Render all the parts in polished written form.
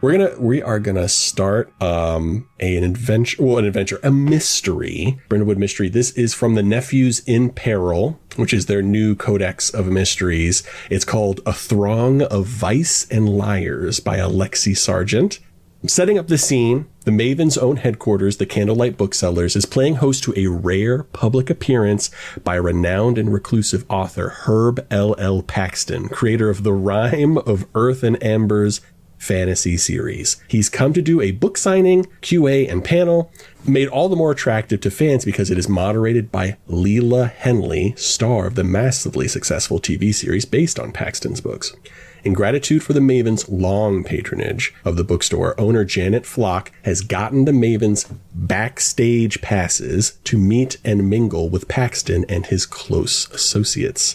We are gonna start a mystery, Brindlewood mystery. This is from the Nephews in Peril, which is their new codex of mysteries. It's called A Throng of Vice and Liars by Alexi Sargent. Setting up the scene, the Maven's own headquarters, the Candlelight Booksellers, is playing host to a rare public appearance by renowned and reclusive author Herb L.L. Paxton, creator of the Rime of Earth and Amber's fantasy series. He's come to do a book signing, QA, and panel, made all the more attractive to fans because it is moderated by Leela Henley, star of the massively successful TV series based on Paxton's books. In gratitude for the Maven's long patronage of the bookstore, owner Janet Flock has gotten the Maven's backstage passes to meet and mingle with Paxton and his close associates.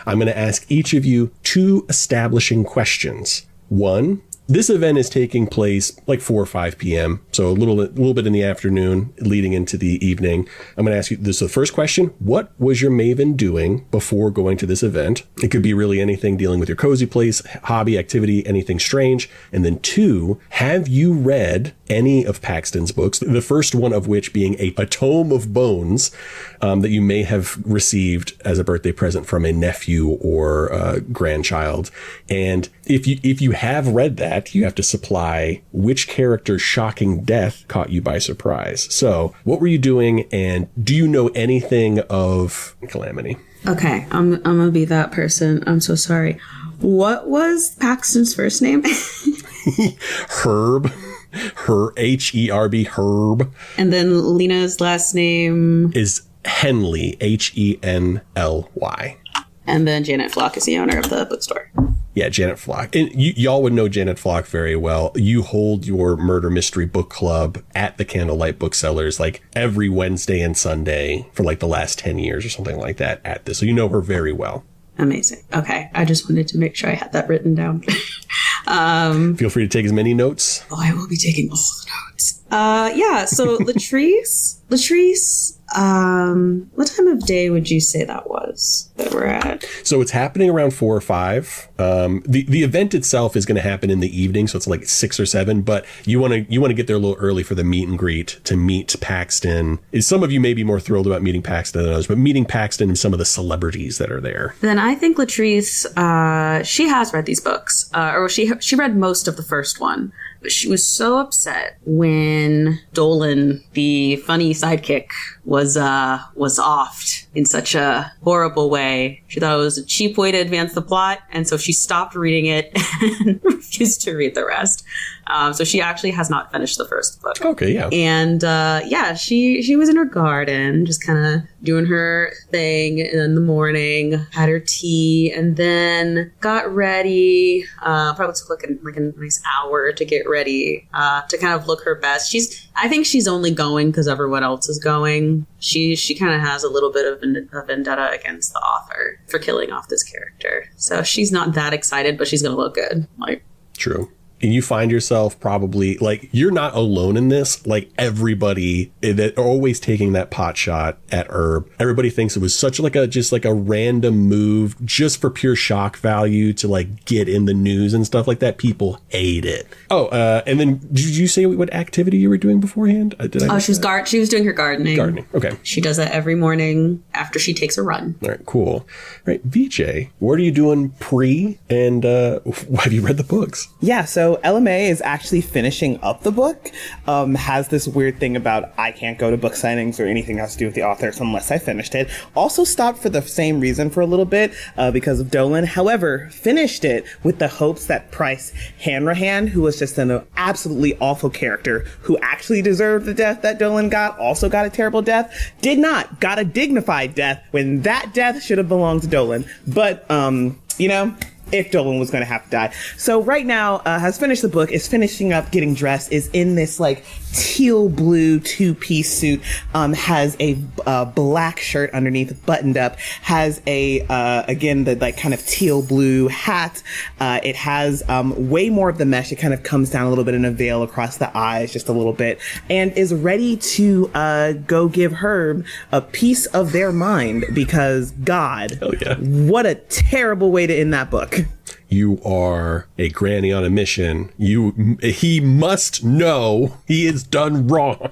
I'm going to ask each of you 2 establishing questions. 1, this event is taking place like 4 or 5 p.m., so a little bit in the afternoon leading into the evening. I'm going to ask you this. The first question, what was your Maven doing before going to this event? It could be really anything dealing with your cozy place, hobby, activity, anything strange. And then 2, have you read any of Paxton's books? The first one of which being a Tome of Bones that you may have received as a birthday present from a nephew or a grandchild. And if you have read that, you have to supply which character's shocking death caught you by surprise. So what were you doing, and do you know anything of Calamity? Okay, I'm gonna be that person. I'm so sorry. What was Paxton's first name? Herb. Herb. Herb. And then Lena's last name is Henley. Henly. And then Janet Flock is the owner of the bookstore. Yeah, Janet Flock. And y'all would know Janet Flock very well. You hold your murder mystery book club at the Candlelight Booksellers like every Wednesday and Sunday for like the last 10 years or something like that at this. So you know her very well. Amazing. Okay. I just wanted to make sure I had that written down. Feel free to take as many notes. Oh, I will be taking all the notes. Yeah. So Latrice, what time of day would you say that was that we're at? So it's happening around 4 or 5. The event itself is going to happen in the evening, so it's like 6 or 7. But you want to get there a little early for the meet and greet to meet Paxton. Some of you may be more thrilled about meeting Paxton than others, but meeting Paxton and some of the celebrities that are there. Then I think Latrice, she has read these books, or she read most of the first one. But she was so upset when Dolan, the funny sidekick, was offed in such a horrible way. She thought it was a cheap way to advance the plot, and so she stopped reading it and refused to read the rest. So she actually has not finished the first book. Okay, yeah. And she was in her garden, just kind of doing her thing in the morning, had her tea, and then got ready. Probably took like a nice hour to get ready, to kind of look her best. I think she's only going because everyone else is going. She kind of has a little bit of a vendetta against the author for killing off this character. So she's not that excited, but she's going to look good. True. And you find yourself probably like you're not alone in this. Like everybody that are always taking that pot shot at Herb. Everybody thinks it was such just a random move just for pure shock value to like get in the news and stuff like that. People hate it. Oh, and then did you say what activity you were doing beforehand? She was doing her gardening. Gardening. Okay. She does that every morning after she takes a run. All right. Cool. All right. VJ, what are you doing and have you read the books? Yeah. So LMA is actually finishing up the book, has this weird thing about I can't go to book signings or anything that has to do with the authors unless I finished it. Also stopped for the same reason for a little bit because of Dolan. However, finished it with the hopes that Price Hanrahan, who was just an absolutely awful character who actually deserved the death that Dolan got, also got a terrible death, did not, got a dignified death when that death should have belonged to Dolan. But, if Dolan was going to have to die. So right now, has finished the book, is finishing up getting dressed, is in this like teal blue 2-piece suit, has a black shirt underneath buttoned up, has again, the like kind of teal blue hat. It has way more of the mesh. It kind of comes down a little bit in a veil across the eyes just a little bit, and is ready to go give Herb a piece of their mind because God, oh, yeah. What a terrible way to end that book. You are a granny on a mission. He must know he is done wrong.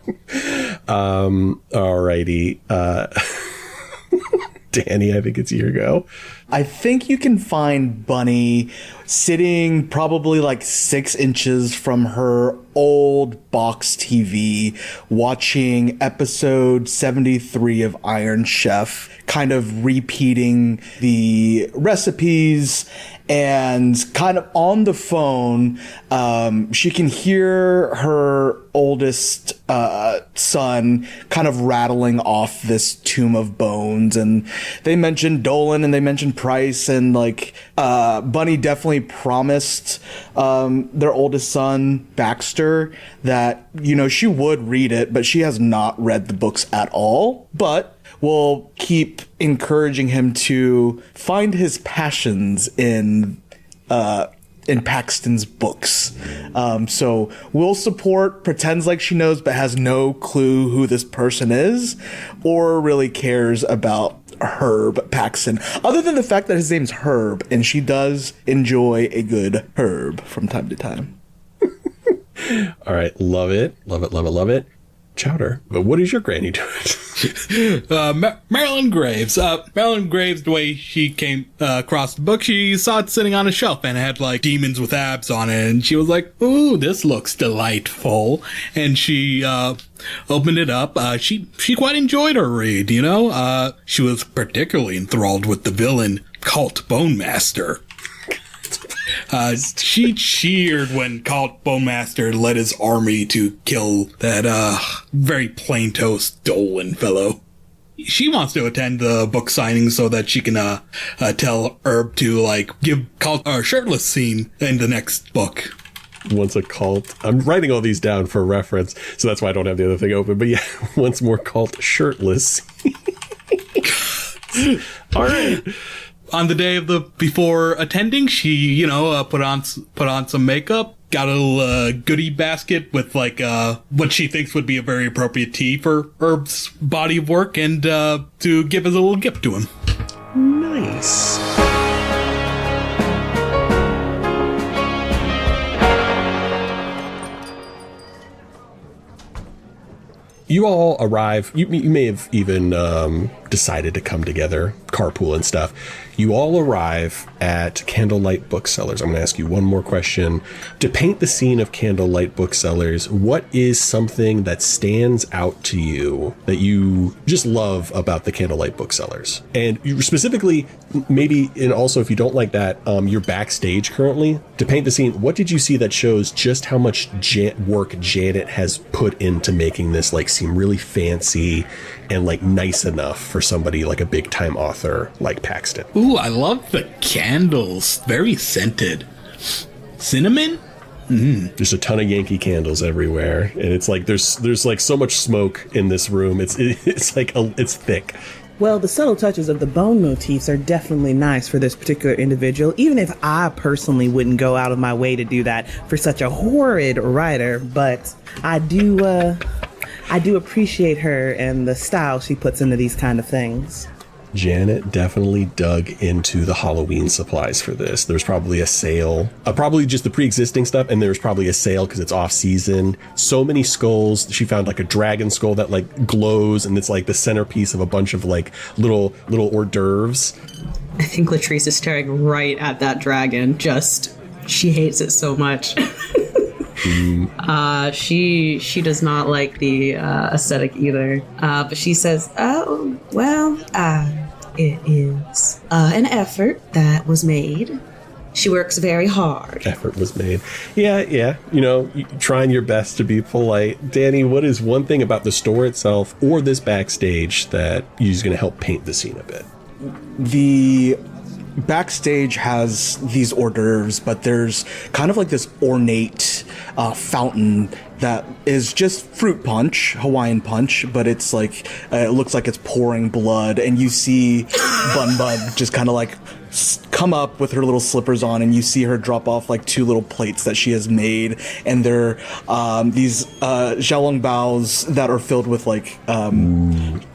Alrighty. Danny, I think it's your go. I think you can find Bunny sitting probably like 6 inches from her old box TV, watching episode 73 of Iron Chef, kind of repeating the recipes, and kind of on the phone, she can hear her oldest son kind of rattling off this tomb of bones, and they mentioned Dolan and they mentioned Price, and like Bunny definitely promised their oldest son Baxter that, you know, she would read it, but she has not read the books at all, but will keep encouraging him to find his passions in Paxton's books. So we'll support, pretends like she knows, but has no clue who this person is, or really cares about Herb Paxton, other than the fact that his name's Herb, and she does enjoy a good herb from time to time. All right. Love it. Love it. Love it. Love it. Chowder. But what is your granny doing? Marilyn Graves. Marilyn Graves, the way she came across the book, she saw it sitting on a shelf and it had like demons with abs on it, and she was like, "Ooh, this looks delightful." And she opened it up. She quite enjoyed her read. You know, she was particularly enthralled with the villain Cult Bone Master. She cheered when Cult Bone Master led his army to kill that very plain toast Dolan fellow. She wants to attend the book signing so that she can tell Herb to like give Cult a shirtless scene in the next book. Once a cult. I'm writing all these down for reference, so that's why I don't have the other thing open. But yeah, once more cult shirtless. All right. On the day of before attending, she, you know, put on some makeup, got a little goodie basket with like what she thinks would be a very appropriate tea for Herb's body of work, and to give as a little gift to him. Nice. You all arrive. You may have even decided to come together, carpool and stuff. You all arrive at Candlelight Booksellers. I'm going to ask you one more question. To paint the scene of Candlelight Booksellers, what is something that stands out to you that you just love about the Candlelight Booksellers? And you specifically, maybe, and also if you don't like that, you're backstage currently. To paint the scene, what did you see that shows just how much work Janet has put into making this like seem really fancy and like nice enough for somebody like a big time author like Paxton? Ooh, I love the candles. Very scented. Cinnamon? There's a ton of Yankee candles everywhere, and it's like there's like so much smoke in this room. It's it's thick. Well, the subtle touches of the bone motifs are definitely nice for this particular individual, even if I personally wouldn't go out of my way to do that for such a horrid writer. But I do appreciate her and the style she puts into these kind of things. Janet definitely dug into the Halloween supplies for this. There's probably a sale, probably just the pre-existing stuff, and there's probably a sale because it's off season. So many skulls. She found like a dragon skull that like glows, and it's like the centerpiece of a bunch of like little hors d'oeuvres. I think Latrice is staring right at that dragon. She hates it so much. She does not like the aesthetic either. But she says, "Oh, well, it is an effort that was made. She works very hard." Effort was made. Yeah. You know, trying your best to be polite. Danny, what is one thing about the store itself or this backstage that you're going to help paint the scene a bit? The backstage has these hors d'oeuvres, but there's kind of like this ornate fountain that is just fruit punch, Hawaiian punch, but it's like it looks like it's pouring blood, and you see Bun Bun just kind of like come up with her little slippers on, and you see her drop off like 2 little plates that she has made, and they're these xiaolong baos that are filled with like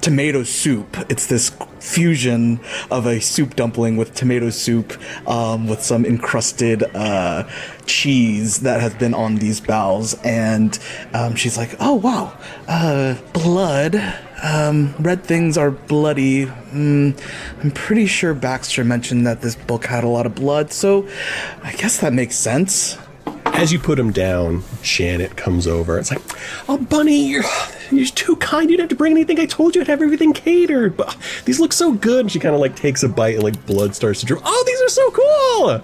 tomato soup. It's this fusion of a soup dumpling with tomato soup with some encrusted cheese that has been on these baos, and she's like, oh wow, blood. Red things are bloody. I'm pretty sure Baxter mentioned that this book had a lot of blood, so I guess that makes sense. As you put him down, Janet comes over. It's like, oh, Bunny, you're too kind. You didn't have to bring anything. I told you I'd have everything catered. But these look so good. And she kind of like takes a bite and like blood starts to drip. Oh, these are so cool.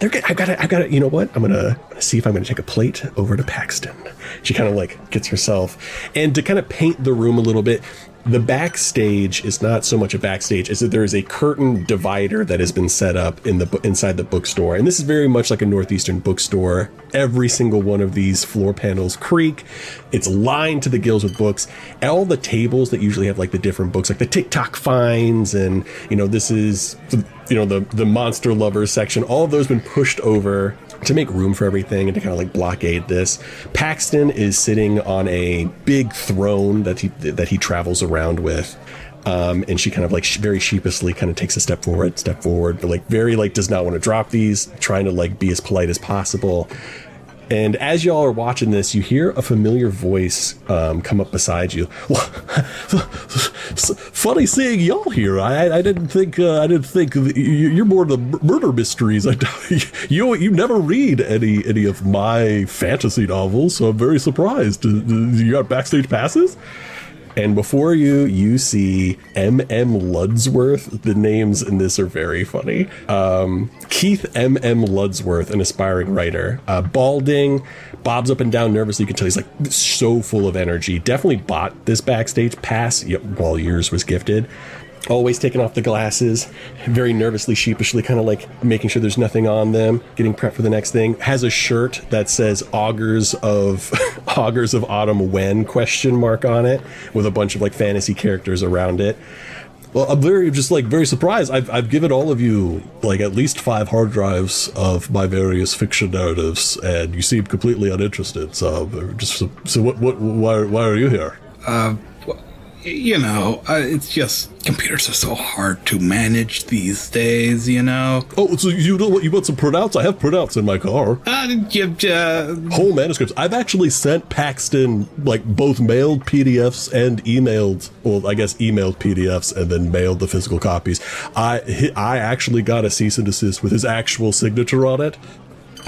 They're good. I gotta, you know what? I'm gonna see if I'm gonna take a plate over to Paxton. She kind of like gets herself, and to kind of paint the room a little bit, the backstage is not so much a backstage as that there is a curtain divider that has been set up inside the bookstore. And this is very much like a Northeastern bookstore. Every single one of these floor panels creak. It's lined to the gills with books. All the tables that usually have like the different books, like the TikTok finds, and this is the monster lovers section. All of those been pushed over to make room for everything and to kind of like blockade this. Paxton is sitting on a big throne that he travels around with. And she kind of like very sheepishly kind of takes a step forward, but like very like does not want to drop these, trying to like be as polite as possible. And as y'all are watching this, you hear a familiar voice come up beside you. Well, funny seeing y'all here. I didn't think you're more the murder mysteries. You never read any of my fantasy novels, so I'm very surprised. You got backstage passes? And before you see M.M. Ludsworth. The names in this are very funny. Keith M.M. Ludsworth, an aspiring writer. Balding, bobs up and down nervously. You can tell he's like so full of energy. Definitely bought this backstage pass while yours was gifted. Always taking off the glasses, very nervously, sheepishly, kind of like making sure there's nothing on them, getting prepped for the next thing. Has a shirt that says Augurs of Autumn When ? On it, with a bunch of like fantasy characters around it. Well, I'm very surprised. I've given all of you like at least 5 hard drives of my various fiction narratives, and you seem completely uninterested. So why are you here? It's just computers are so hard to manage these days, Oh, so you want some printouts? I have printouts in my car. Whole manuscripts. I've actually sent Paxton like both mailed PDFs and emailed PDFs and then mailed the physical copies. I actually got a cease and desist with his actual signature on it.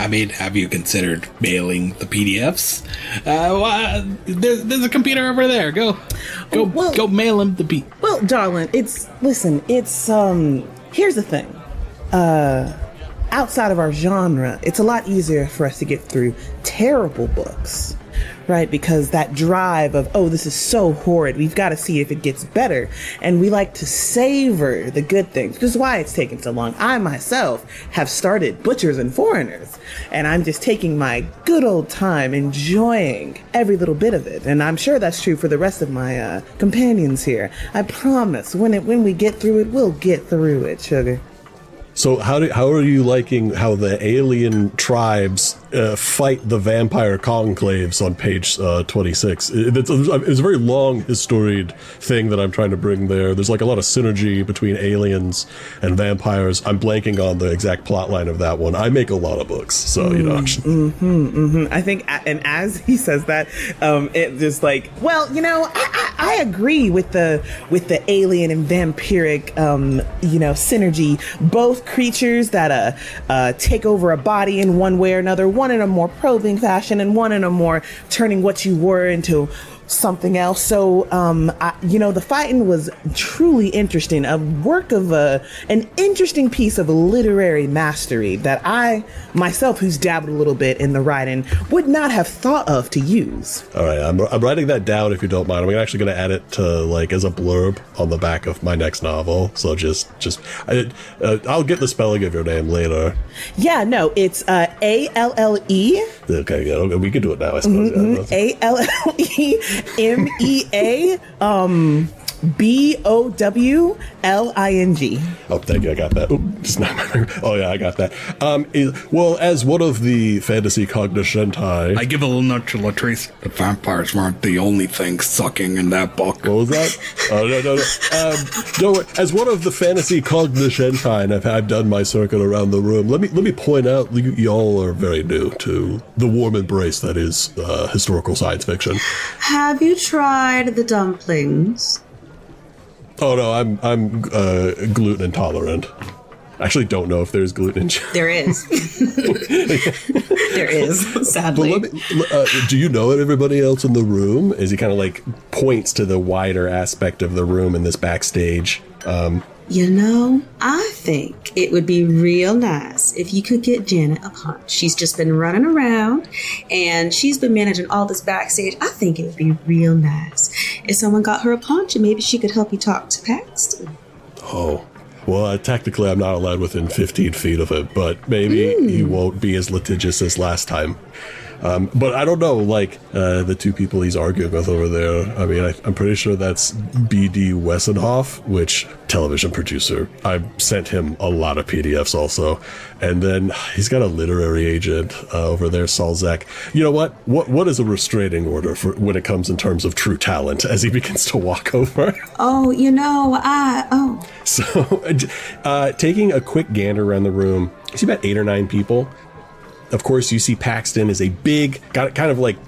I mean, have you considered mailing the PDFs? There's a computer over there. Go mail him the PDF. Well, darling, here's the thing. Outside of our genre, it's a lot easier for us to get through terrible books, right? Because that drive of, oh, this is so horrid, we've got to see if it gets better. And we like to savor the good things, which is why it's taken so long. I myself have started Butchers and Foreigners, and I'm just taking my good old time enjoying every little bit of it. And I'm sure that's true for the rest of my companions here. I promise, when we get through it, we'll get through it, sugar. So how are you liking how the alien tribes fight the vampire conclaves on page 26? It's a very long, historied thing that I'm trying to bring there. There's like a lot of synergy between aliens and vampires. I'm blanking on the exact plot line of that one. I make a lot of books, so I think, and as he says that, it just like, well, I agree with the alien and vampiric, synergy. Both creatures that take over a body in one way or another, one in a more probing fashion and one in a more turning what you were into something else. So, the fighting was truly interesting. A work of an interesting piece of literary mastery that I, myself, who's dabbled a little bit in the writing, would not have thought of to use. All right, I'm writing that down if you don't mind. I'm actually going to add it to like as a blurb on the back of my next novel. So I'll get the spelling of your name later. Yeah, no, it's ALLE. Okay, yeah, we can do it now, I suppose. ALLEMEA. Bowling. Oh, thank you. I got that. Just not my. Oh, yeah, I got that. Well, as one of the fantasy cognoscenti. I give a little nudge to Latrice. The vampires weren't the only thing sucking in that book. What was that? Oh, no. No, as one of the fantasy cognoscenti, and I've done my circle around the room, let me point out, y'all are very new to the warm embrace that is historical science fiction. Have you tried the dumplings? Oh no, I'm gluten intolerant. I actually don't know if there's gluten in. There is. There is, sadly. But do you know everybody else in the room? As he kind of like points to the wider aspect of the room in this backstage. You know, I think it would be real nice if you could get Janet a punch. She's just been running around and she's been managing all this backstage. I think it would be real nice if someone got her a punch and maybe she could help you talk to Paxton. Oh, well, technically I'm not allowed within 15 feet of it, but maybe he won't be as litigious as last time. But I don't know, like, the two people he's arguing with over there. I mean, I'm pretty sure that's B.D. Wessenhoff, which, television producer. I sent him a lot of PDFs also. And then he's got a literary agent over there, Salzek. You know what? What is a restraining order for when it comes in terms of true talent as he begins to walk over? Oh, you know, So, taking a quick gander around the room, you see about 8 or 9 people. Of course, you see Paxton is a big, kind of like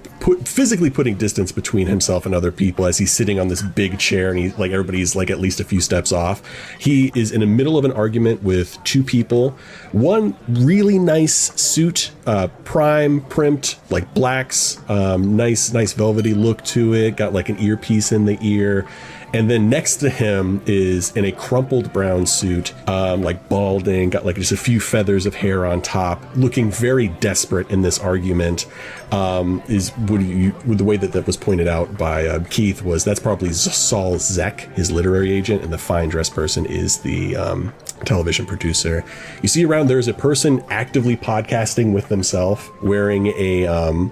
physically putting distance between himself and other people as he's sitting on this big chair and he's like everybody's like at least a few steps off. He is in the middle of an argument with 2 people. One really nice suit, prime primped, like blacks, nice velvety look to it, got like an earpiece in the ear. And then next to him is in a crumpled brown suit, like balding, got like just a few feathers of hair on top, looking very desperate in this argument. Is the way that was pointed out by Keith was that's probably Saul Zek, his literary agent, and the fine dressed person is the television producer. You see around there's a person actively podcasting with themselves, wearing a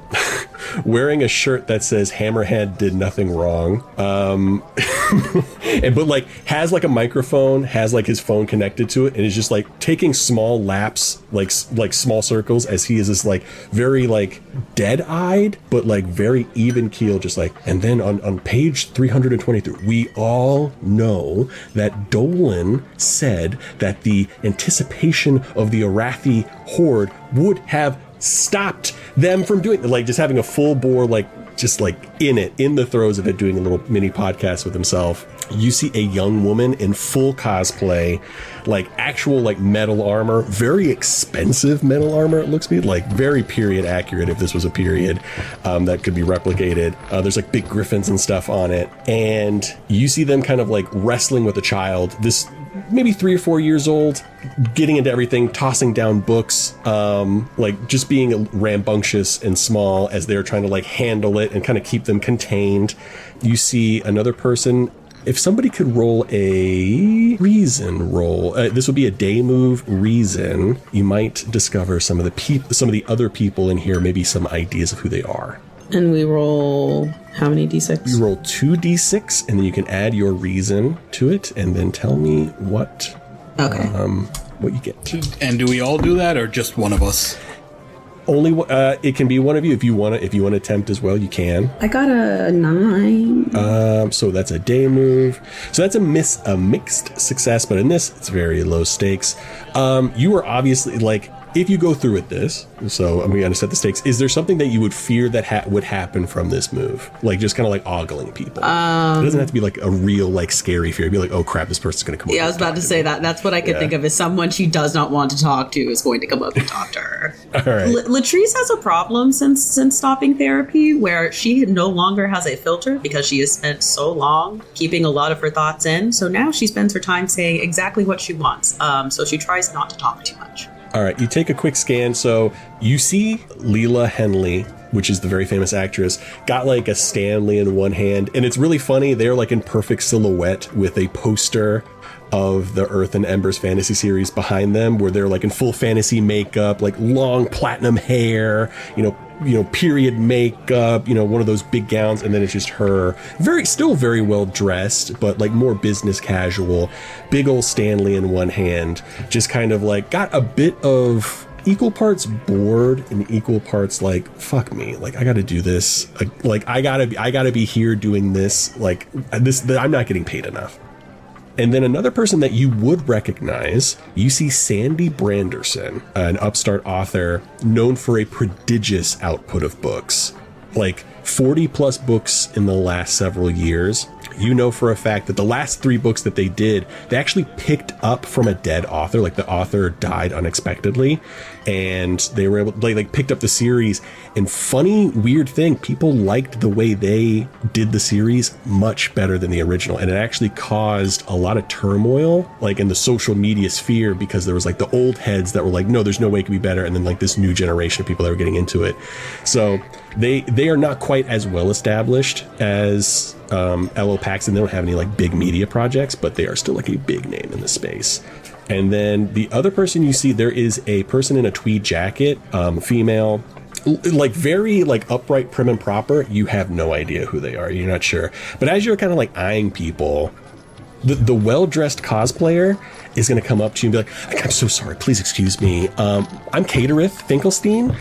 wearing a shirt that says "Hammerhead did nothing wrong." But like has like a microphone, has like his phone connected to it, and is just like taking small laps, like small circles as he is this like very like dead-eyed, but like very even keel, just like. And then on page 323, we all know that Dolan said that the anticipation of the Arathi horde would have stopped them from doing like just having a full bore like just like in the throes of it, doing a little mini podcast with himself. You see a young woman in full cosplay, like actual like metal armor, very expensive metal armor. It looks to me like very period accurate if this was a period that could be replicated. There's like big griffins and stuff on it. And you see them kind of like wrestling with a child, this maybe 3 or 4 years old, getting into everything, tossing down books, like just being rambunctious and small as they're trying to like handle it and kind of keep them contained. You see another person. If somebody could roll a reason roll, this would be a day move reason. You might discover some of the other people in here, maybe some ideas of who they are. And we roll how many d6? You roll 2 d6, and then you can add your reason to it, and then tell me what you get. And do we all do that, or just one of us? Only it can be one of you if you want to attempt as well. You can. I got a 9. So that's a day move. So that's a mixed success, but in this it's very low stakes. You are obviously like. If you go through with this, so I'm going to set the stakes, is there something that you would fear that would happen from this move? Like just kind of like ogling people. It doesn't have to be like a real like scary fear. It'd be like, oh crap, this person's going to come up. Yeah, I was about to say that. That's what I could think of as someone she does not want to talk to is going to come up and talk to her. All right. Latrice has a problem since stopping therapy where she no longer has a filter because she has spent so long keeping a lot of her thoughts in. So now she spends her time saying exactly what she wants. So she tries not to talk too much. All right, you take a quick scan. So you see Leela Henley, which is the very famous actress, got like a Stanley in one hand. And it's really funny. They're like in perfect silhouette with a poster of the Earth and Embers fantasy series behind them, where they're like in full fantasy makeup, like long platinum hair, period makeup, one of those big gowns, and then it's just her, still very well dressed, but like more business casual, big old Stanley in one hand, just kind of like got a bit of equal parts bored and equal parts like, fuck me, like I gotta do this, like I gotta be here doing this, like this, I'm not getting paid enough. And then another person that you would recognize, you see Sandy Branderson, an upstart author known for a prodigious output of books, like 40 plus books in the last several years. You know for a fact that the last 3 books that they did, they actually picked up from a dead author. Like the author died unexpectedly, and they were able to like picked up the series. And funny, weird thing, people liked the way they did the series much better than the original. And it actually caused a lot of turmoil, like in the social media sphere, because there was like the old heads that were like, no, there's no way it could be better. And then like this new generation of people that were getting into it. So they are not quite as well established as L.O. Paxton. They don't have any like big media projects, but they are still like a big name in the space. And then the other person you see, there is a person in a tweed jacket, female, like very like upright, prim and proper. You have no idea who they are. You're not sure. But as you're kind of like eyeing people, the well-dressed cosplayer is going to come up to you and be like, I'm so sorry, please excuse me. I'm Caterith Finkelstein.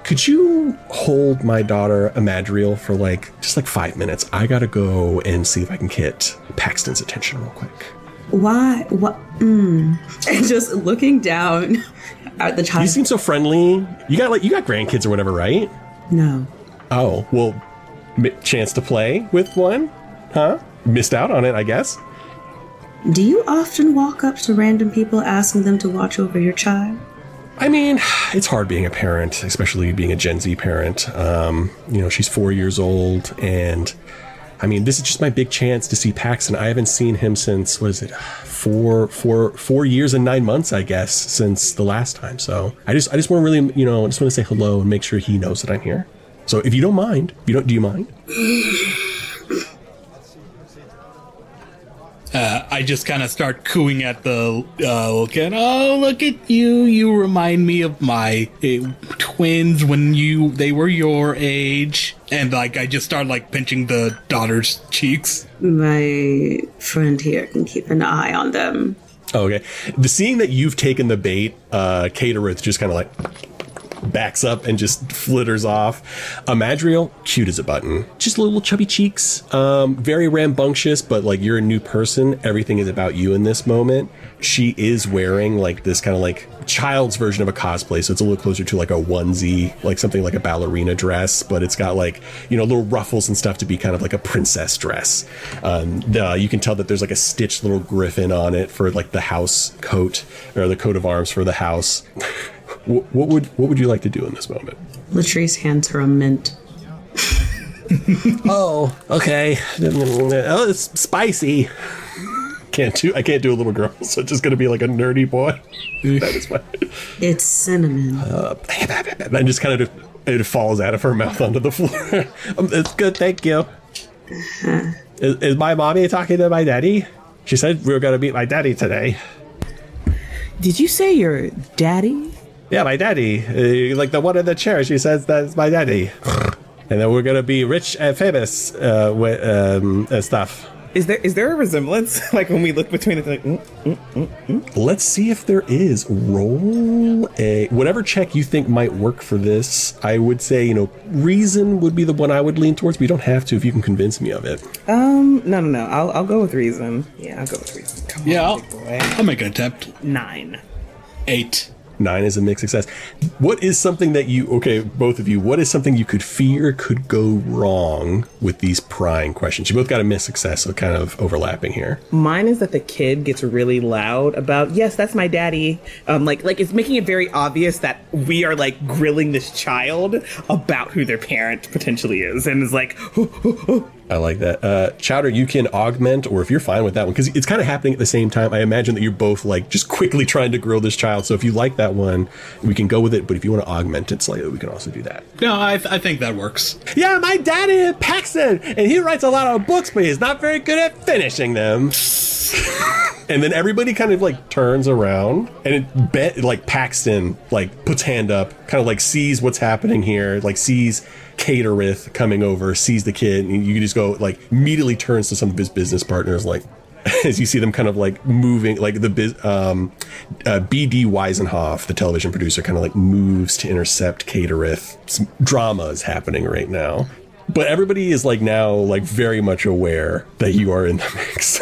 Could you hold my daughter Amadriel for just 5 minutes? I got to go and see if I can get Paxton's attention real quick. Why? What? And just looking down at the child. You seem so friendly. You got grandkids or whatever, right? No. Oh, well, chance to play with one? Huh? Missed out on it, I guess. Do you often walk up to random people asking them to watch over your child? I mean, it's hard being a parent, especially being a Gen Z parent. She's 4 years old, and I mean, this is just my big chance to see Paxton. I haven't seen him since, 4 years and 9 months, I guess, since the last time. So I just want to really, I just want to say hello and make sure he knows that I'm here. So if you don't mind, do you mind? I just kind of start cooing at the look at you. You remind me of my twins when they were your age. And I just start pinching the daughter's cheeks. My friend here can keep an eye on them. Oh, okay. Seeing that you've taken the bait, Caterith just kind of backs up and just flitters off. Amadriel, cute as a button. Just little chubby cheeks. Very rambunctious, but you're a new person. Everything is about you in this moment. She is wearing this kind of child's version of a cosplay, so it's a little closer to a onesie, something like a ballerina dress, but it's got little ruffles and stuff to be kind of a princess dress. You can tell that there's a stitched little griffin on it for the house coat, or the coat of arms for the house. What would you like to do in this moment? Latrice hands her a mint. Oh, okay. Oh, it's spicy. I can't do a little girl, so it's just gonna be a nerdy boy. That is fine. It's cinnamon. And just kind of it falls out of her mouth onto the floor. It's good, thank you. Is my mommy talking to my daddy? She said we were gonna meet my daddy today. Did you say your daddy? Yeah, my daddy. The one in the chair. She says that's my daddy. And then we're gonna be rich and famous with stuff. Is there a resemblance? When we look between it, Let's see if there is. Roll a whatever check you think might work for this. I would say, reason would be the one I would lean towards, but you don't have to if you can convince me of it. No. I'll go with reason. Yeah, I'll go with reason. Come on, big boy. I'll make an attempt. 9. 8. 9 is a mixed success. What is something that both of you, what is something you could fear could go wrong with these prying questions? You both got a mixed success, so kind of overlapping here. Mine is that the kid gets really loud about, yes, that's my daddy. It's making it very obvious that we are grilling this child about who their parent potentially is. And is I like that. Chowder, you can augment, or if you're fine with that one, because it's kind of happening at the same time. I imagine that you're both like just quickly trying to grow this child. So if you like that one, we can go with it. But if you want to augment it slightly, we can also do that. No, I think that works. Yeah, my daddy is Paxton, and he writes a lot of books, but he's not very good at finishing them. And then everybody kind of like turns around, and Paxton like puts hand up, kind of like sees what's happening here, like sees Caterith coming over, sees the kid, and you can just go like immediately turns to some of his business partners, like as you see them kind of like moving, like the BD Weisenhoff, the television producer, kind of like moves to intercept Caterith. Some drama is happening right now, but everybody is like now like very much aware that you are in the mix.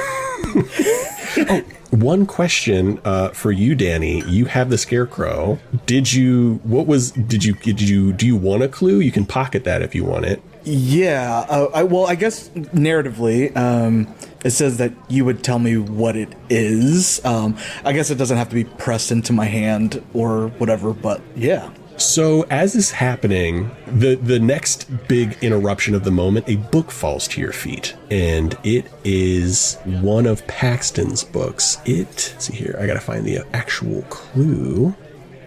Oh, one question for you, Danny. You have the scarecrow. Do you want a clue? You can pocket that if you want it. Yeah. I guess narratively, it says that you would tell me what it is. I guess it doesn't have to be pressed into my hand or whatever, but yeah. So as this is happening, the next big interruption of the moment, a book falls to your feet, and it is one of Paxton's books. See here, I gotta find the actual clue.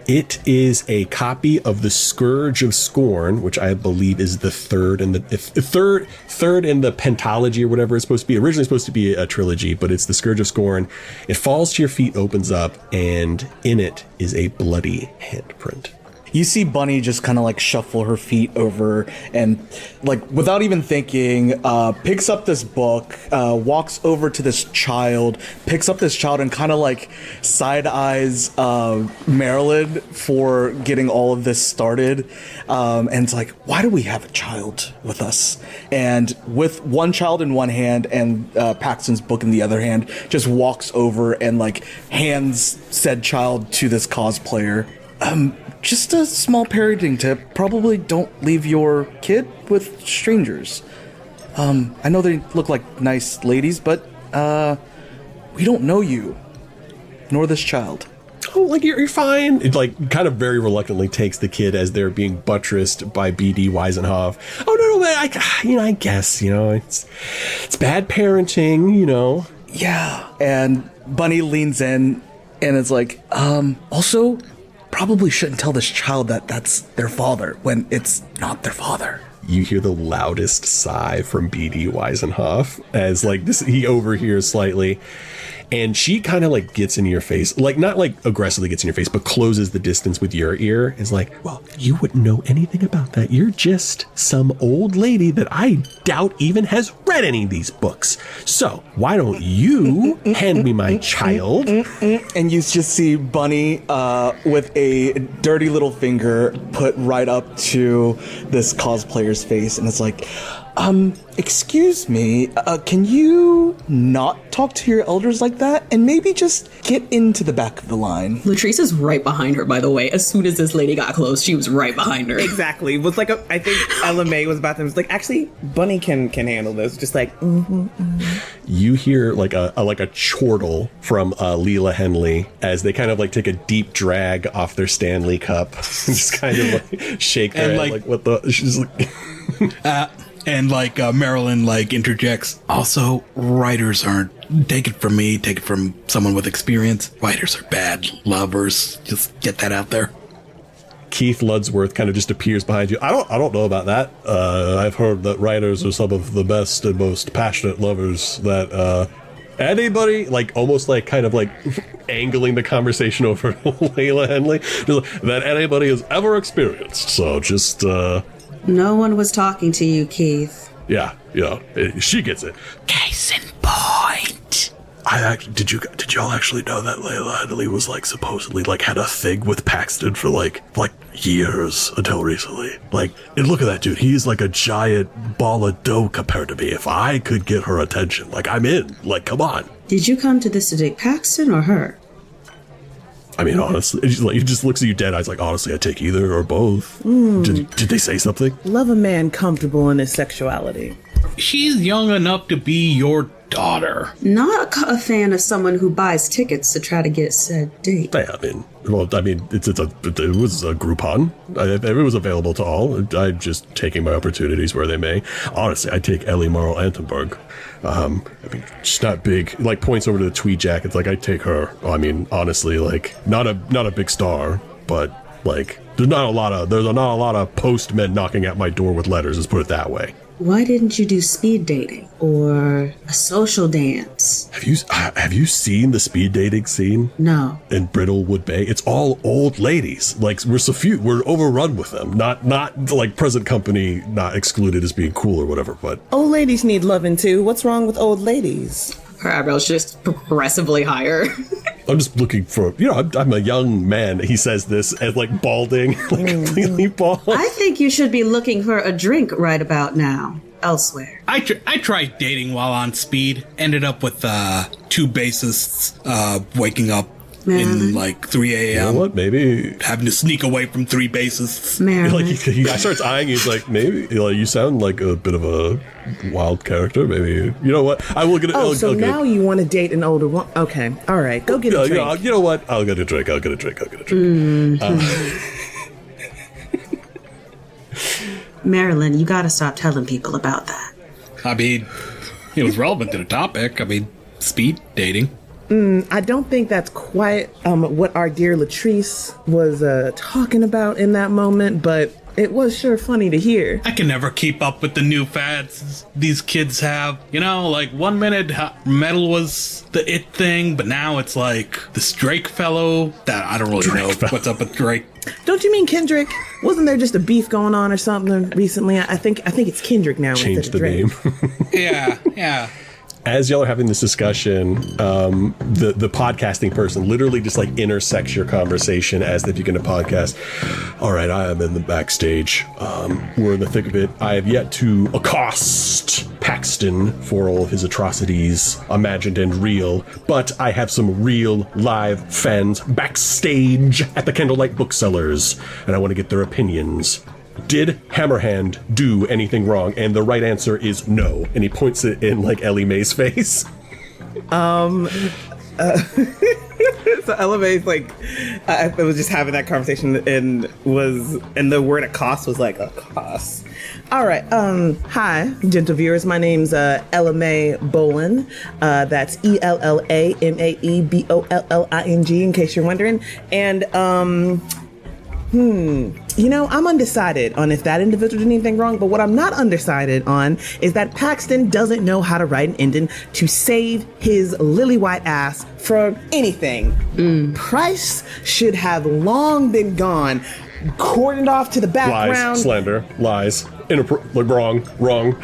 It is a copy of The Scourge of Scorn, which I believe is the third in the pentalogy or whatever it's supposed to be. Originally supposed to be a trilogy, but it's The Scourge of Scorn. It falls to your feet, opens up, and in it is a bloody handprint. You see Bunny just kind of like shuffle her feet over and like without even thinking, picks up this book, walks over to this child, picks up this child and kind of like side eyes Marilyn for getting all of this started. And it's like, why do we have a child with us? And with one child in one hand and Paxton's book in the other hand, just walks over and like hands said child to this cosplayer. Just a small parenting tip. Probably don't leave your kid with strangers. I know they look like nice ladies, but we don't know you, nor this child. Oh, like you're fine. It like kind of very reluctantly takes the kid as they're being buttressed by BD Weisenhoff. Oh no, I guess it's bad parenting, Yeah, and Bunny leans in and it's like, also. Probably shouldn't tell this child that that's their father when it's not their father. You hear the loudest sigh from BD Weisenhoff as like this, he overhears slightly, and she kind of like gets in your face, like not like aggressively gets in your face, but closes the distance with your ear. Is like, well, you wouldn't know anything about that. You're just some old lady that I doubt even has read any of these books. So why don't you hand me my child? And you just see Bunny with a dirty little finger put right up to this cosplayer's face, and it's like, excuse me, can you not talk to your elders like that? And maybe just get into the back of the line. Latrice is right behind her, by the way. As soon as this lady got close, she was right behind her. Exactly. It was like I think Ella May was about to, was like, actually, Bunny can handle this. Just like, You hear like a chortle from Leela Henley as they kind of like take a deep drag off their Stanley cup and just kind of like shake their head like what the, she's like... And like Marilyn like interjects, also writers aren't, take it from me, take it from someone with experience, writers are bad lovers, just get that out there. Keith Ludsworth kind of just appears behind you. I don't know about that. I've heard that writers are some of the best and most passionate lovers that anybody, like almost like kind of like angling the conversation over Layla Henley, that anybody has ever experienced. So just No one was talking to you, Keith. Yeah, she gets it. Case in point. Did y'all actually know that Layla Henley was like supposedly like had a thing with Paxton for like years until recently? Like, and look at that dude. He's like a giant ball of dough compared to me. If I could get her attention, like I'm in. Like, come on. Did you come to this to date Paxton or her? I mean, honestly, he just looks at you dead eyes like, honestly, I take either or both. Did they say something? love a man comfortable in his sexuality. She's young enough to be your daughter. Not a fan of someone who buys tickets to try to get said date. Yeah, it was a Groupon. It was available to all. I'm just taking my opportunities where they may. Honestly, I take Ellie Marl Antenberg. She's not big. Like, points over to the tweed jackets. Like, I take her. Honestly, like, not a big star, but like, there's not a lot of postmen knocking at my door with letters. Let's put it that way. Why didn't you do speed dating or a social dance? Have you seen the speed dating scene? No. In Brindlewood Bay? It's all old ladies. Like, we're overrun with them. Not like present company, not excluded as being cool or whatever, but Old ladies need loving too. What's wrong with old ladies? Her eyebrows just progressively higher. I'm just looking for, I'm a young man. He says this as like balding, like completely bald. I think you should be looking for a drink right about now, elsewhere. I tried dating while on speed. Ended up with 2 bassists waking up in like 3 a.m. You know what? Maybe having to sneak away from 3 bassists. Marilyn. like he starts eyeing you. He's like, maybe you sound like a bit of a wild character. Maybe you know what? I will get. So now you want to date an older one? Okay, all right, go get a drink. You know what? I'll get a drink. Marilyn, you gotta stop telling people about that. It was relevant to the topic. Speed dating. I don't think that's quite what our dear Latrice was talking about in that moment, but it was sure funny to hear. I can never keep up with the new fads these kids have. Like 1 minute metal was the it thing, but now it's like this Drake fellow that I don't really know what's up with Drake. Don't you mean Kendrick? Wasn't there just a beef going on or something recently? I think it's Kendrick now. Change the Drake. name. Yeah. As y'all are having this discussion, the podcasting person literally just like intersects your conversation as if you're going to podcast. All right, I am in the backstage. We're in the thick of it. I have yet to accost Paxton for all of his atrocities, imagined and real, but I have some real live fans backstage at the Candlelight Booksellers, and I want to get their opinions. Did Hammerhand do anything wrong? And the right answer is no. And he points it in like Ellie Mae's face. So Ella Mae's like, I was just having that conversation and the word accost was like accost. All right. Hi, gentle viewers. My name's Ella Mae Bolin. That's ELLAMAEBOLLING, in case you're wondering. And I'm undecided on if that individual did anything wrong, but what I'm not undecided on is that Paxton doesn't know how to write an ending to save his lily white ass from anything. Price should have long been gone, cordoned off to the background. Lies, slander, lies, wrong.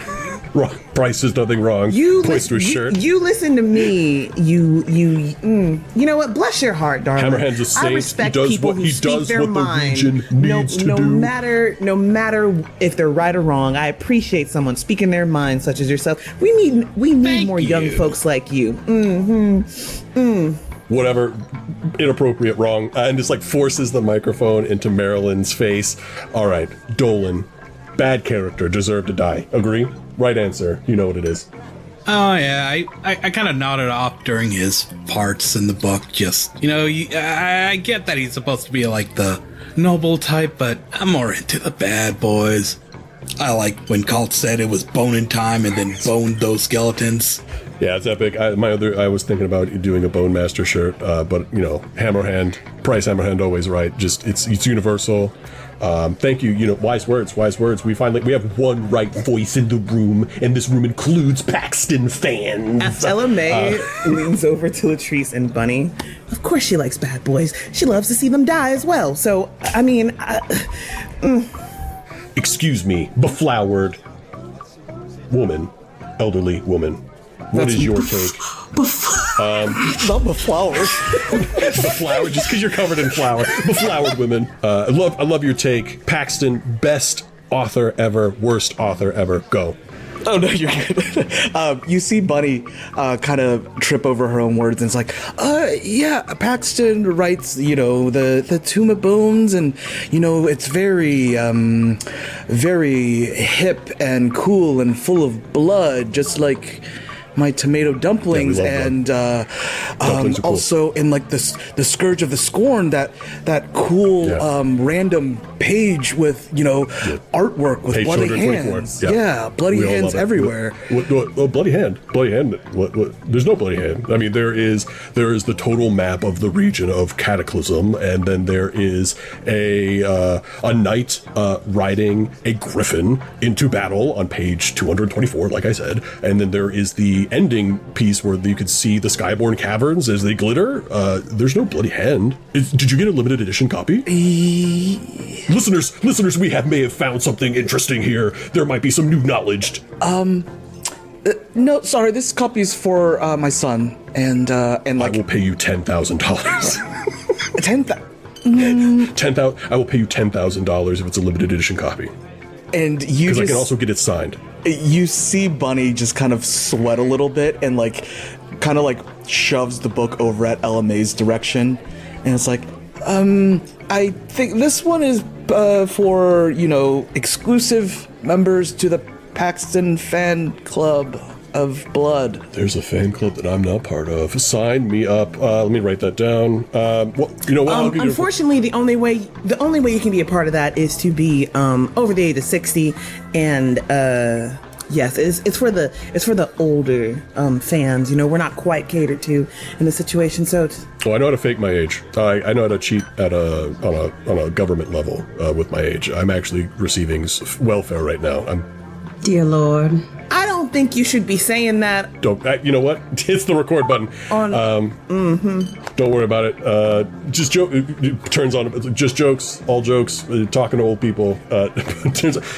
Price does nothing wrong. Points to his shirt. You listen to me. You know what? Bless your heart, darling. Hammerhand's a saint. I respect He does people what- who he speak does their what the mind. region needs to do. No matter if they're right or wrong, I appreciate someone speaking their mind, such as yourself. We need Thank more you. young folks like you. Whatever, inappropriate, wrong, and just like forces the microphone into Marilyn's face. All right, Dolan, bad character, deserved to die. Agree? Right answer. You know what it is. Oh, yeah. I kind of nodded off during his parts in the book. Just, I get that he's supposed to be like the noble type, but I'm more into the bad boys. I like when Colt said it was boning time and then boned those skeletons. Yeah, it's epic. I was thinking about doing a Bone Master shirt, but Hammerhand, Price Hammerhand, always right. Just it's universal. Thank you. Wise words. We have one right voice in the room, and this room includes Paxton fans. Ella Mae leans over to Latrice and Bunny. Of course she likes bad boys. She loves to see them die as well. So, Excuse me, beflowered woman, elderly woman. What is your take? Not beflowered. Beflowered, just because you're covered in flour. Beflowered women. I love your take. Paxton, best author ever, worst author ever. Go. Oh, no, you're good. You see Bunny kind of trip over her own words, and it's like, yeah, Paxton writes, the Tomb of Bones, and, it's very, very hip and cool and full of blood, just like my tomato dumplings, Yeah, we love and Dumplings are cool. also in like the Scourge of the Scorn, that cool random page with artwork with Page bloody 224. hands. Yeah. Yeah, bloody We all hands love it. everywhere. What, bloody hand? Bloody hand? What? There's no bloody hand. I mean, there is the total map of the region of Cataclysm, and then there is a knight riding a griffin into battle on page 224, like I said, and then there is the ending piece where you could see the Skyborn caverns as they glitter. There's no bloody hand. Did you get a limited edition copy? Listeners, we may have found something interesting here. There might be some new knowledge. No, sorry, this copy is for my son, and I like will pay you $10,000. 10,000. I will pay you $10,000 if it's a limited edition copy. And you Because I just can also get it signed. you see Bunny just kind of sweat a little bit and like kind of like shoves the book over at LMA's direction, and it's like, I think this one is for exclusive members to the Paxton Fan Club of Blood. There's a fan club that I'm not part of. Sign me up. Let me write that down. I'll give you Unfortunately, the only way you can be a part of that is to be over the age of 60, and yes, it's for the older fans. We're not quite catered to in the situation, so. I know how to fake my age. I know how to cheat on a government level with my age. I'm actually receiving welfare right now. Dear Lord. I don't think you should be saying that. You know what? It's the record button. Don't worry about it. Just joke. It turns on. Just jokes. All jokes. Talking to old people.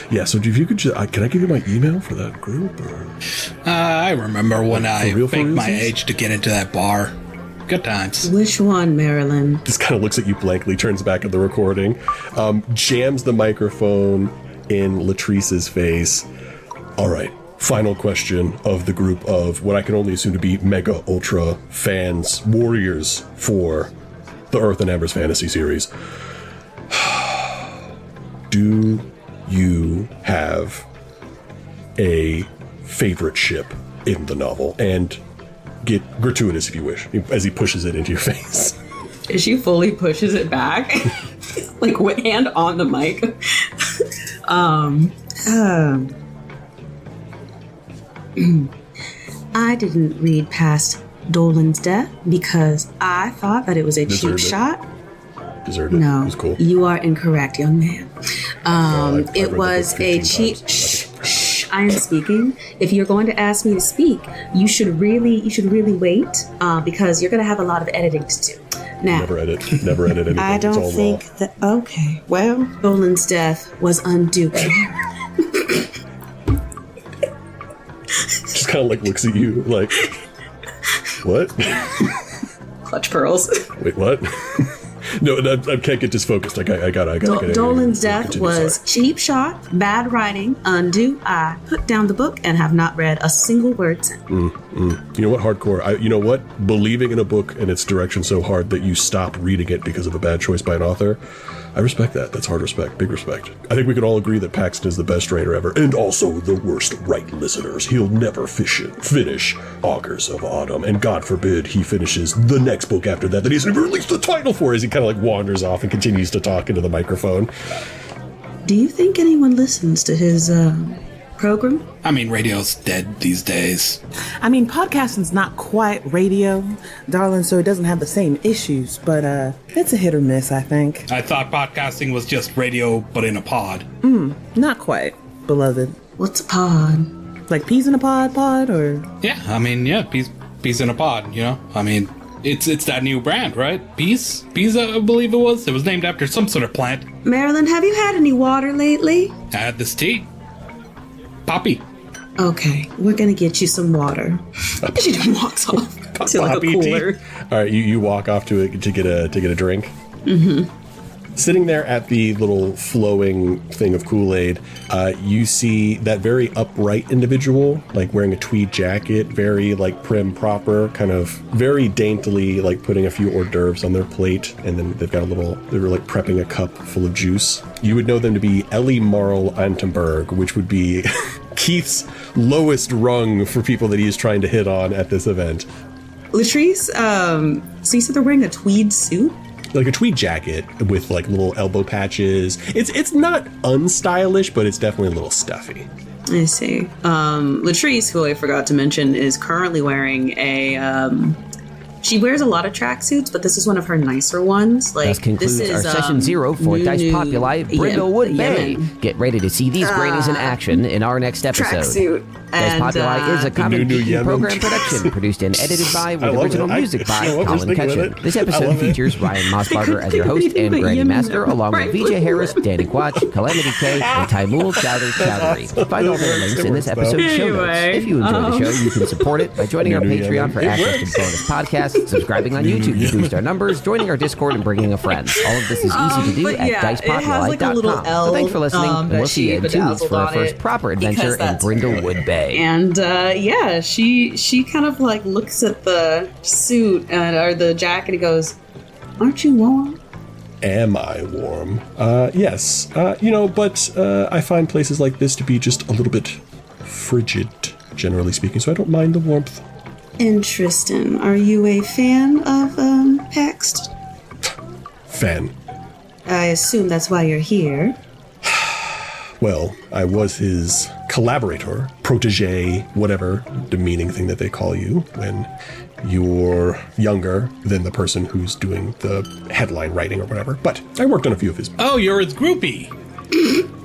Yeah. So if you could, can I give you my email for that group? Or? I remember when I real, faked my reasons? age to get into that bar. Good times. Which one, Marilyn? Just kind of looks at you blankly. Turns back at the recording. Jams the microphone in Latrice's face. All right. Final question of the group of what I can only assume to be mega ultra fans, warriors for the Earth and Embers fantasy series. Do you have a favorite ship in the novel? And get gratuitous if you wish, as he pushes it into your face. She fully pushes it back, like with hand on the mic. I didn't read past Dolan's death because I thought that it was a cheap shot. Deserved it. No, It was cool. you are incorrect, young man. I read It the was book a 15 cheap. times. Shh, I am speaking. If you're going to ask me to speak, you should really wait because you're going to have a lot of editing to do. Now, Never edit anything. I It's all don't raw. think that. Okay, well, Dolan's death was undue. Just kind of like looks at you like, what? Clutch pearls. Wait, what? No, I can't get disfocused. I got. Dolan's death was cheap shot, bad writing, undue. I put down the book and have not read a single word since. You know what? Hardcore. You know what? Believing in a book and its direction so hard that you stop reading it because of a bad choice by an author. I respect that. That's hard respect. Big respect. I think we can all agree that Paxton is the best writer ever, and also the worst right listeners. He'll never finish Augurs of Autumn, and God forbid he finishes the next book after that he hasn't even released the title for, as he kind of like wanders off and continues to talk into the microphone. Do you think anyone listens to his program? I mean, radio's dead these days. I mean, podcasting's not quite radio, darling, so it doesn't have the same issues, but it's a hit or miss, I think. I thought podcasting was just radio, but in a pod. Not quite, beloved. What's a pod? Like peas in a pod, or? Yeah, I mean, yeah, peas in a pod, I mean, it's that new brand, right? Peas, I believe it was. It was named after some sort of plant. Marilyn, have you had any water lately? I had this tea. Poppy. Okay, we're gonna get you some water. She just walks off to like a Poppy cooler. tea. All right, you walk off to it to get a drink. Mm-hmm. Sitting there at the little flowing thing of Kool-Aid, you see that very upright individual, like wearing a tweed jacket, very like prim proper, kind of very daintily like putting a few hors d'oeuvres on their plate, and then they were like prepping a cup full of juice. You would know them to be Ellie Marl Antenberg, which would be Keith's lowest rung for people that he is trying to hit on at this event. Latrice, so you said they're wearing a tweed suit? Like a tweed jacket with like little elbow patches. It's not unstylish, but it's definitely a little stuffy. I see. Latrice, who I forgot to mention, is currently wearing a... she wears a lot of tracksuits, but this is one of her nicer ones. Like, Thus concludes this is, our session 0 for Dice Populi Brindlewood Bay. Get ready to see these grannies in action in our next episode. Tracksuit. Dice Populi is a comedy new TV Yemen program production produced and edited by, with original music by Colin Ketchen. This I episode love it. features Ryan Mossbarger as your host and Granny Master, along with VJ Harris, Danny Quatch, Calamity Kaye, and Taeemul Chowdhury. Find all the links in this episode's show notes. Anyway, If you enjoy the show, you can support it by joining our Patreon for access to bonus podcasts, subscribing on YouTube to boost our numbers, joining our Discord, and bringing a friend. All of this is easy to do but at yeah, it has, like, a little dicepopuli.com. L, So thanks for listening, and that we'll see you in she 2 weeks for our bedazzled first on it proper adventure because in that's Brindlewood Bay. And yeah, she kind of like looks at the suit or the jacket and goes, "Aren't you warm?" Am I warm? Yes. But I find places like this to be just a little bit frigid, generally speaking, so I don't mind the warmth. Interesting. Are you a fan of Paxton? Fan. I assume that's why you're here. Well, I was his collaborator, protege, whatever demeaning thing that they call you when you're younger than the person who's doing the headline writing or whatever. But I worked on a few of his. Oh, you're his groupie.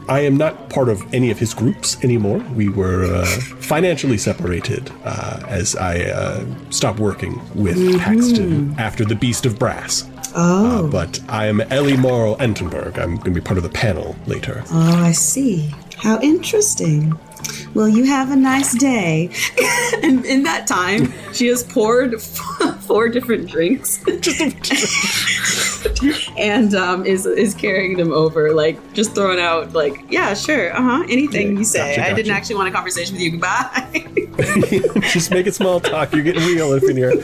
I am not part of any of his groups anymore. We were financially separated as I stopped working with Paxton after the Beast of Brass. Oh. But I am Ellie Morrow Entenberg. I'm going to be part of the panel later. Oh, I see. How interesting. Well, you have a nice day. And in that time, she has poured 4 different drinks. And is carrying them over, like, just throwing out, like, yeah, sure, anything you say. Gotcha. I didn't actually want a conversation with you. Goodbye. Just making small talk. You're getting real up in here.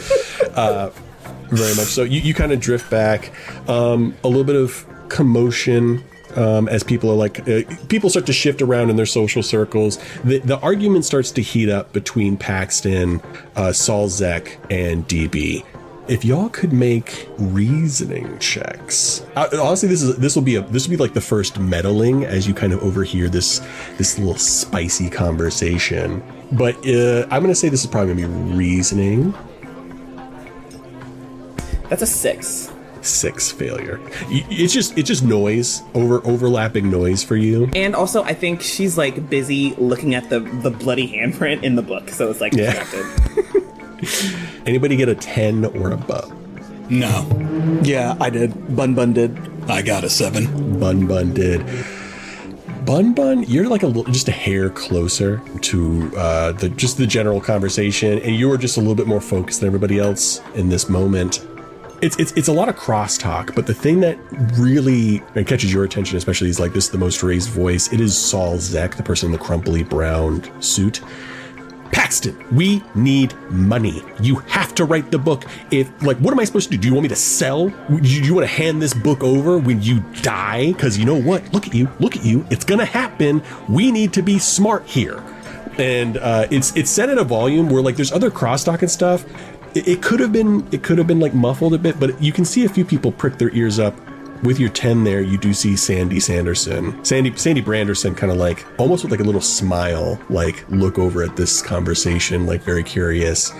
Very much so. You kind of drift back. A little bit of commotion as people are like, people start to shift around in their social circles. The argument starts to heat up between Paxton, Salzek, and DB. If y'all could make reasoning checks, honestly, this will be like the first meddling as you kind of overhear this little spicy conversation. But I'm going to say this is probably going to be reasoning. That's a 6. 6 failure. It's just noise, overlapping noise for you. And also, I think she's like busy looking at the bloody handprint in the book, so it's like distracted. Anybody get a 10 or above? No. Yeah, I did. Bun did. I got a 7. Bun did. Bun, you're like just a hair closer to the general conversation, and you were just a little bit more focused than everybody else in this moment. It's a lot of crosstalk, but the thing that really catches your attention, especially is like this, the most raised voice. It is Saul Zek, the person in the crumply brown suit. Paxton, we need money. You have to write the book. What am I supposed to do? Do you want me to sell? Do you want to hand this book over when you die? Because you know what? Look at you. It's going to happen. We need to be smart here. And it's set at a volume where like there's other crosstalk and stuff. It could have been like muffled a bit, but you can see a few people prick their ears up. With your 10 there, you do see Sandy Branderson kind of like almost with like a little smile, like look over at this conversation, like very curious.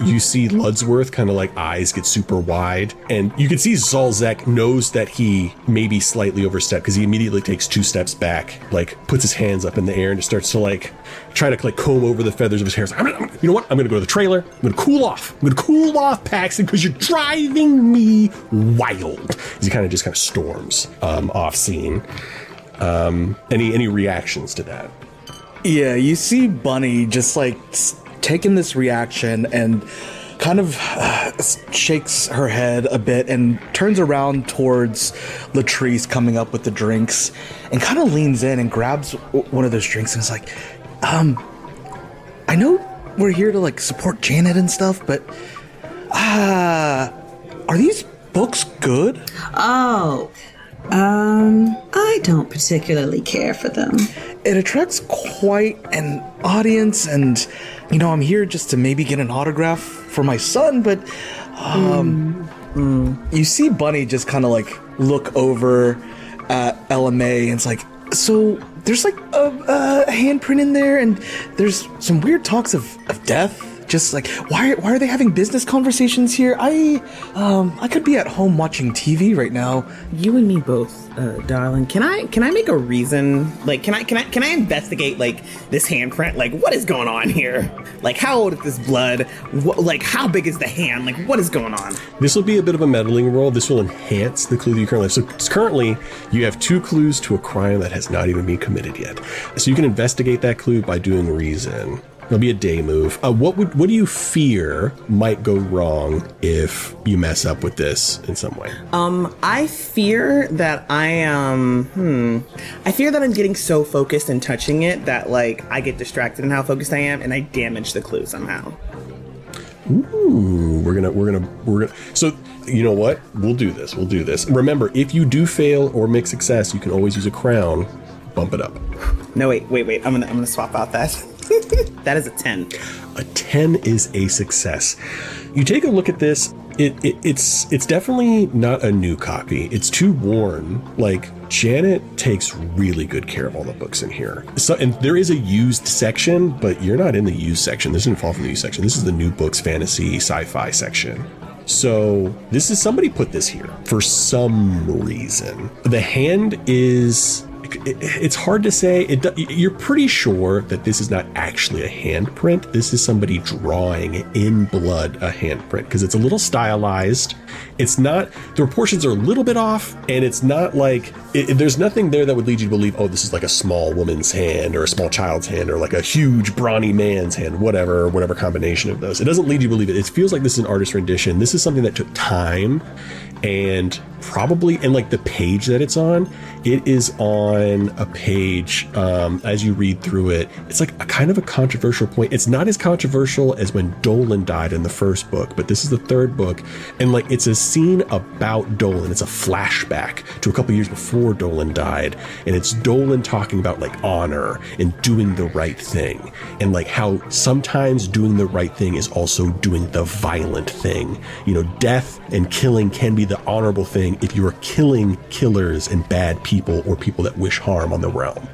You see Ludsworth kind of like eyes get super wide, and you can see Zalzek knows that he maybe slightly overstepped because he immediately takes 2 steps back, like puts his hands up in the air and starts to like try to like comb over the feathers of his hair. You know what? I'm going to go to the trailer. I'm going to cool off, Paxton, because you're driving me wild. He kind of storms off scene. Any reactions to that? Yeah, you see Bunny just like taking this reaction and kind of shakes her head a bit and turns around towards Latrice coming up with the drinks and kind of leans in and grabs one of those drinks and is like, I know we're here to like support Janet and stuff, but are these books good? Oh, I don't particularly care for them. it attracts quite an audience, and I'm here just to maybe get an autograph for my son, but you see Bunny just kind of like look over at LMA, and it's like, so there's like a handprint in there, and there's some weird talks of death. Just like, why are they having business conversations here? I could be at home watching TV right now. You and me both, darling. Can I make a reason? Like, can I investigate like this handprint? Like, what is going on here? Like, how old is this blood? Like, how big is the hand? Like, what is going on? This will be a bit of a meddling roll. This will enhance the clue that you currently have. So currently, you have 2 clues to a crime that has not even been committed yet. So you can investigate that clue by doing reason. It'll be a day move. What do you fear might go wrong if you mess up with this in some way? I fear that I fear that I'm getting so focused and touching it that like I get distracted in how focused I am and I damage the clue somehow. Ooh, we're gonna. So you know what? We'll do this. Remember, if you do fail or make success, you can always use a crown. Bump it up. No, wait. I'm gonna swap out that. That is a 10. A 10 is a success. You take a look at this. It's definitely not a new copy. It's too worn. Like, Janet takes really good care of all the books in here. So, and there is a used section, but you're not in the used section. This didn't fall from the used section. This is the new books, fantasy, sci-fi section. So this is, somebody put this here for some reason. The hand is... It's hard to say. You're pretty sure that this is not actually a handprint. This is somebody drawing in blood a handprint because it's a little stylized. It's not, the proportions are a little bit off, and it's not like, there's nothing there that would lead you to believe, oh, this is like a small woman's hand or a small child's hand or like a huge brawny man's hand, whatever combination of those. It doesn't lead you to believe it. It feels like this is an artist rendition. This is something that took time and probably, and like the page that it's on, it is on a page, as you read through it, it's like a kind of a controversial point. It's not as controversial as when Dolan died in the first book, but this is the third book. And like, it's a scene about Dolan. It's a flashback to a couple years before Dolan died. And it's Dolan talking about like honor and doing the right thing. And like how sometimes doing the right thing is also doing the violent thing. Death and killing can be the honorable thing if you are killing killers and bad people or people that wish harm on the realm.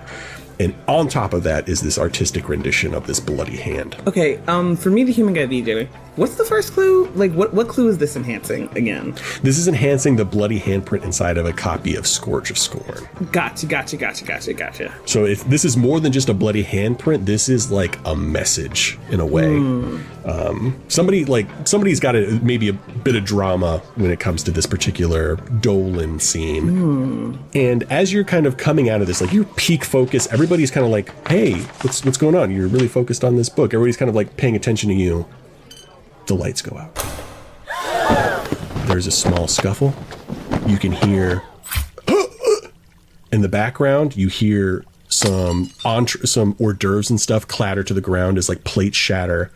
And on top of that is this artistic rendition of this bloody hand. Okay, for me, the human guy DJ, what's the first clue? Like, what clue is this enhancing again? This is enhancing the bloody handprint inside of a copy of Scourge of Scorn. Gotcha. So if this is more than just a bloody handprint, this is like a message in a way. Somebody's got maybe a bit of drama when it comes to this particular Dolan scene. And as you're kind of coming out of this, like your peak focus, everybody's kind of like, hey, what's going on? You're really focused on this book. Everybody's kind of like paying attention to you. The lights go out. There's a small scuffle. You can hear in the background, you hear some hors d'oeuvres and stuff clatter to the ground as like plates shatter.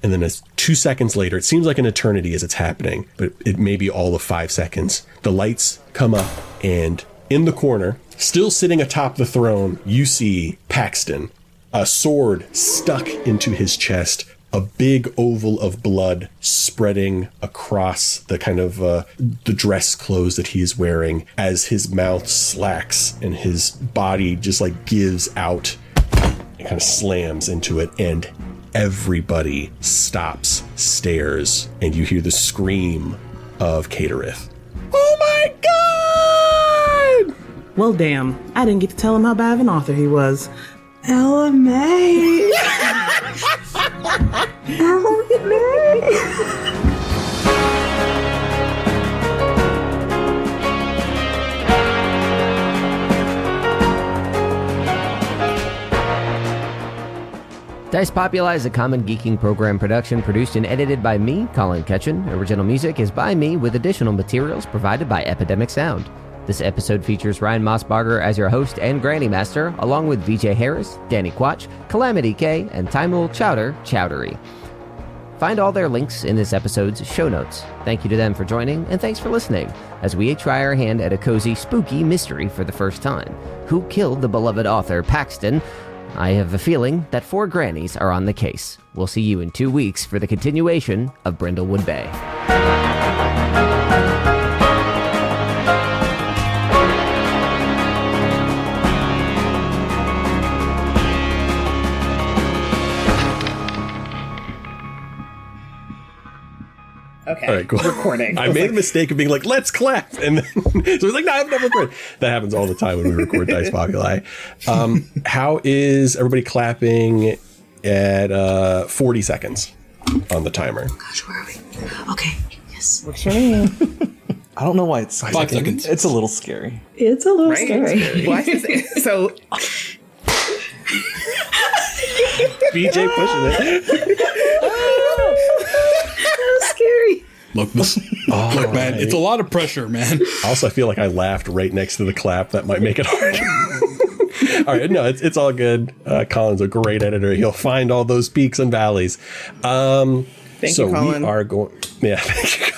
And then 2 seconds later, it seems like an eternity as it's happening, but it may be all of 5 seconds. The lights come up, and in the corner, still sitting atop the throne, you see Paxton, a sword stuck into his chest, a big oval of blood spreading across the kind of the dress clothes that he is wearing as his mouth slacks and his body just like gives out and kind of slams into it, and everybody stops, stares, and you hear the scream of Caterith. Oh my God! Well, damn. I didn't get to tell him how bad of an author he was. LMA! LMA! Dice Populi is a common geeking program production produced and edited by me, Colin Ketchen. Original music is by me with additional materials provided by Epidemic Sound. This episode features Ryan Mossbarger as your host and Granny Master, along with VJ Harris, Danny Quatch, Calamity Kaye, and Taeemul Chowdhury. Find all their links in this episode's show notes. Thank you to them for joining, and thanks for listening, as we try our hand at a cozy, spooky mystery for the first time. Who killed the beloved author Paxton? I have a feeling that 4 grannies are on the case. We'll see you in 2 weeks for the continuation of Brindlewood Bay. Okay. All right, cool. Recording. I made a mistake of being like, let's clap. And then so it's like, no, I've never recorded. That happens all the time when we record Dice Populi. How is everybody clapping at 40 seconds on the timer? Gosh, where are we? Okay. Yes. What's your name? I don't know why it's 5 seconds. It's a little scary. It's a little Right? scary. Why is it so? BJ pushing it. Scary. Look, look, man, it's a lot of pressure, man. Also, I feel like I laughed right next to the clap. That might make it hard. All right, no, it's all good. Colin's a great editor. He'll find all those peaks and valleys. Thank you, Colin. We are going. Yeah, thank you.